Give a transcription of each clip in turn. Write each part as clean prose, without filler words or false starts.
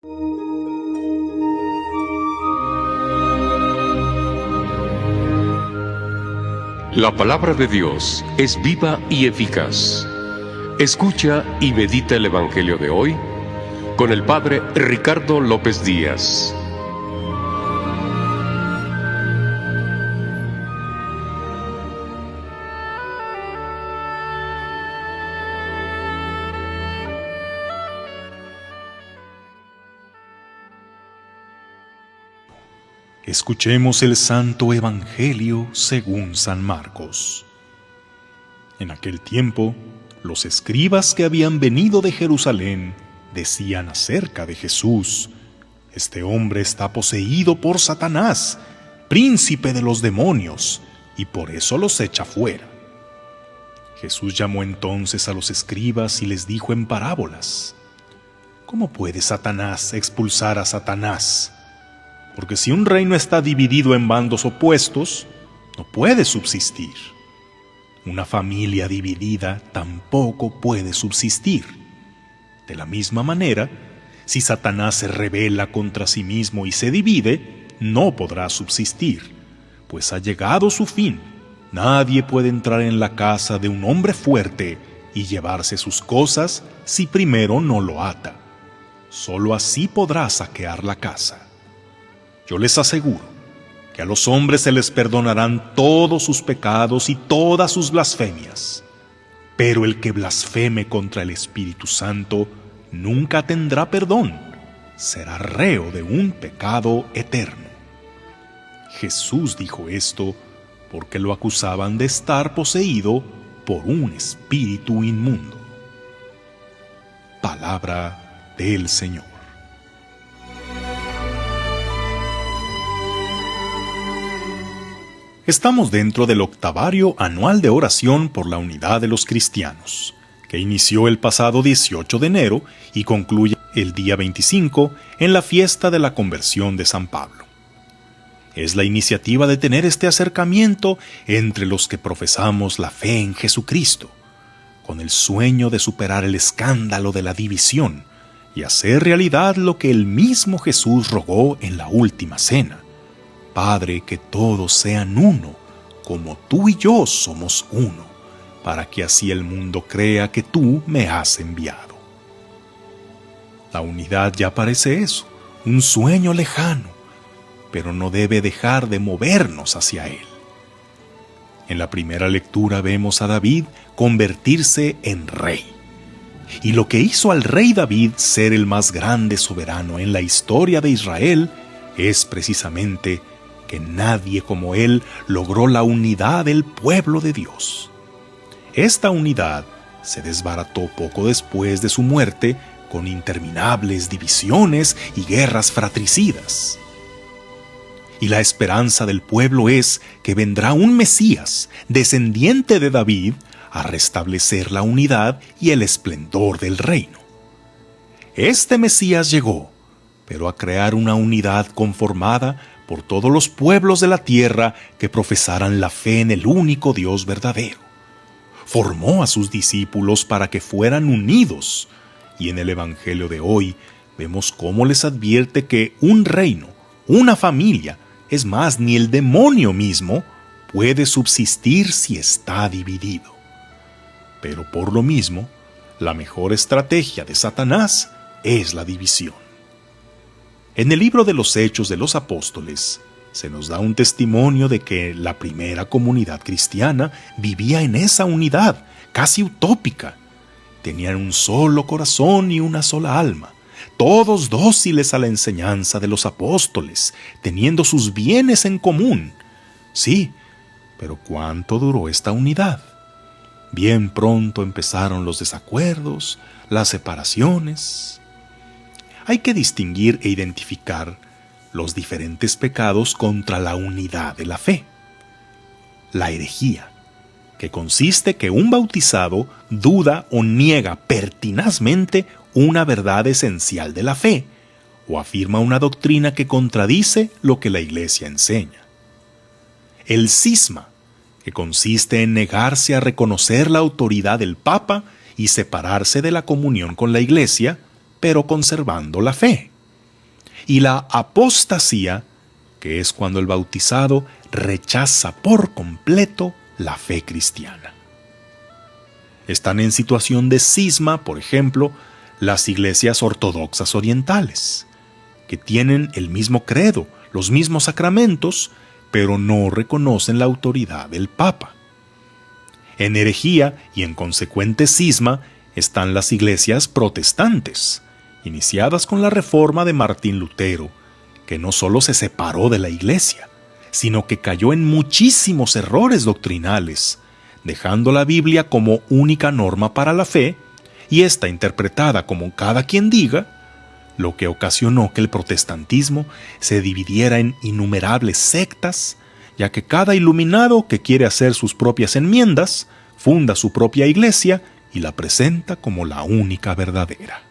La palabra de Dios es viva y eficaz. Escucha y medita el Evangelio de hoy con el Padre Ricardo López Díaz. Escuchemos el Santo Evangelio según San Marcos. En aquel tiempo, los escribas que habían venido de Jerusalén decían acerca de Jesús: «Este hombre está poseído por Satanás, príncipe de los demonios, y por eso los echa fuera». Jesús llamó entonces a los escribas y les dijo en parábolas: «¿Cómo puede Satanás expulsar a Satanás? Porque si un reino está dividido en bandos opuestos, no puede subsistir. Una familia dividida tampoco puede subsistir. De la misma manera, si Satanás se rebela contra sí mismo y se divide, no podrá subsistir, pues ha llegado su fin. Nadie puede entrar en la casa de un hombre fuerte y llevarse sus cosas si primero no lo ata. Solo así podrá saquear la casa. Yo les aseguro que a los hombres se les perdonarán todos sus pecados y todas sus blasfemias, pero el que blasfeme contra el Espíritu Santo nunca tendrá perdón, será reo de un pecado eterno». Jesús dijo esto porque lo acusaban de estar poseído por un espíritu inmundo. Palabra del Señor. Estamos dentro del octavario anual de oración por la unidad de los cristianos, que inició el pasado 18 de enero y concluye el día 25 en la fiesta de la conversión de San Pablo. Es la iniciativa de tener este acercamiento entre los que profesamos la fe en Jesucristo, con el sueño de superar el escándalo de la división y hacer realidad lo que el mismo Jesús rogó en la última cena: «Padre, que todos sean uno, como tú y yo somos uno, para que así el mundo crea que tú me has enviado». La unidad ya parece eso, un sueño lejano, pero no debe dejar de movernos hacia él. En la primera lectura vemos a David convertirse en rey. Y lo que hizo al rey David ser el más grande soberano en la historia de Israel es precisamente que nadie como él logró la unidad del pueblo de Dios. Esta unidad se desbarató poco después de su muerte con interminables divisiones y guerras fratricidas. Y la esperanza del pueblo es que vendrá un Mesías, descendiente de David, a restablecer la unidad y el esplendor del reino. Este Mesías llegó, pero a crear una unidad conformada por todos los pueblos de la tierra que profesaran la fe en el único Dios verdadero. Formó a sus discípulos para que fueran unidos, y en el Evangelio de hoy vemos cómo les advierte que un reino, una familia, es más, ni el demonio mismo puede subsistir si está dividido. Pero por lo mismo, la mejor estrategia de Satanás es la división. En el libro de los Hechos de los Apóstoles se nos da un testimonio de que la primera comunidad cristiana vivía en esa unidad, casi utópica. Tenían un solo corazón y una sola alma, todos dóciles a la enseñanza de los apóstoles, teniendo sus bienes en común. Sí, pero ¿cuánto duró esta unidad? Bien pronto empezaron los desacuerdos, las separaciones. Hay que distinguir e identificar los diferentes pecados contra la unidad de la fe. La herejía, que consiste que un bautizado duda o niega pertinazmente una verdad esencial de la fe, o afirma una doctrina que contradice lo que la Iglesia enseña. El cisma, que consiste en negarse a reconocer la autoridad del Papa y separarse de la comunión con la Iglesia, pero conservando la fe. y la apostasía, que es cuando el bautizado rechaza por completo la fe cristiana. Están en situación de cisma, por ejemplo, las iglesias ortodoxas orientales, que tienen el mismo credo, los mismos sacramentos, pero no reconocen la autoridad del Papa. En herejía y en consecuente cisma están las iglesias protestantes, iniciadas con la reforma de Martín Lutero, que no solo se separó de la iglesia, sino que cayó en muchísimos errores doctrinales, dejando la Biblia como única norma para la fe y esta interpretada como cada quien diga, lo que ocasionó que el protestantismo se dividiera en innumerables sectas, ya que cada iluminado que quiere hacer sus propias enmiendas, funda su propia iglesia y la presenta como la única verdadera.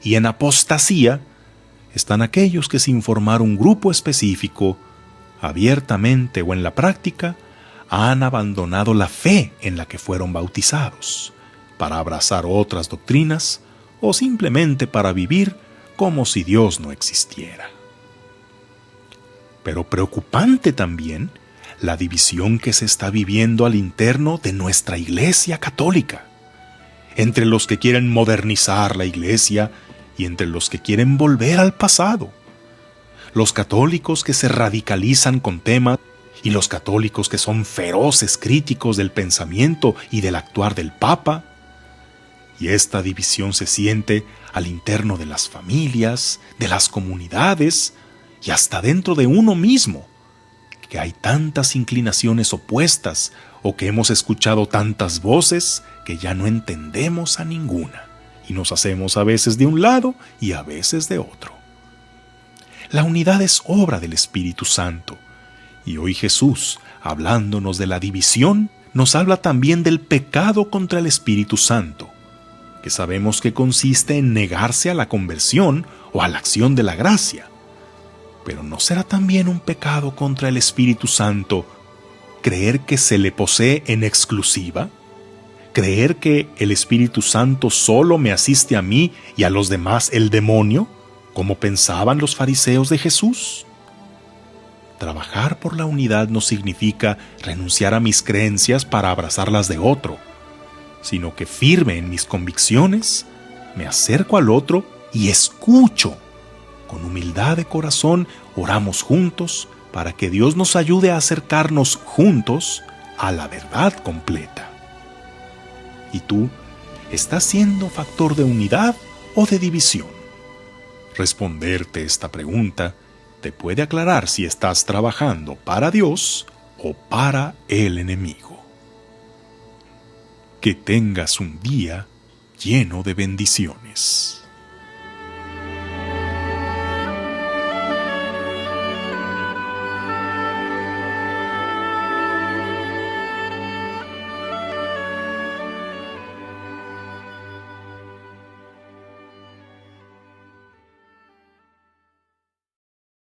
Y en apostasía están aquellos que sin formar un grupo específico, abiertamente o en la práctica, han abandonado la fe en la que fueron bautizados, para abrazar otras doctrinas o simplemente para vivir como si Dios no existiera. Pero preocupante también la división que se está viviendo al interno de nuestra Iglesia católica, entre los que quieren modernizar la Iglesia y entre los que quieren volver al pasado. Los católicos que se radicalizan con temas y los católicos que son feroces críticos del pensamiento y del actuar del Papa. Y esta división se siente al interno de las familias, de las comunidades y hasta dentro de uno mismo, que hay tantas inclinaciones opuestas o que hemos escuchado tantas voces que ya no entendemos a ninguna y nos hacemos a veces de un lado y a veces de otro. La unidad es obra del Espíritu Santo y hoy Jesús, hablándonos de la división, nos habla también del pecado contra el Espíritu Santo, que sabemos que consiste en negarse a la conversión o a la acción de la gracia. Pero ¿no será también un pecado contra el Espíritu Santo creer que se le posee en exclusiva? ¿Creer que el Espíritu Santo solo me asiste a mí y a los demás el demonio, como pensaban los fariseos de Jesús? Trabajar por la unidad no significa renunciar a mis creencias para abrazarlas de otro, sino que firme en mis convicciones, me acerco al otro y escucho. Con humildad de corazón oramos juntos para que Dios nos ayude a acercarnos juntos a la verdad completa. ¿Y tú estás siendo factor de unidad o de división? Responderte esta pregunta te puede aclarar si estás trabajando para Dios o para el enemigo. Que tengas un día lleno de bendiciones.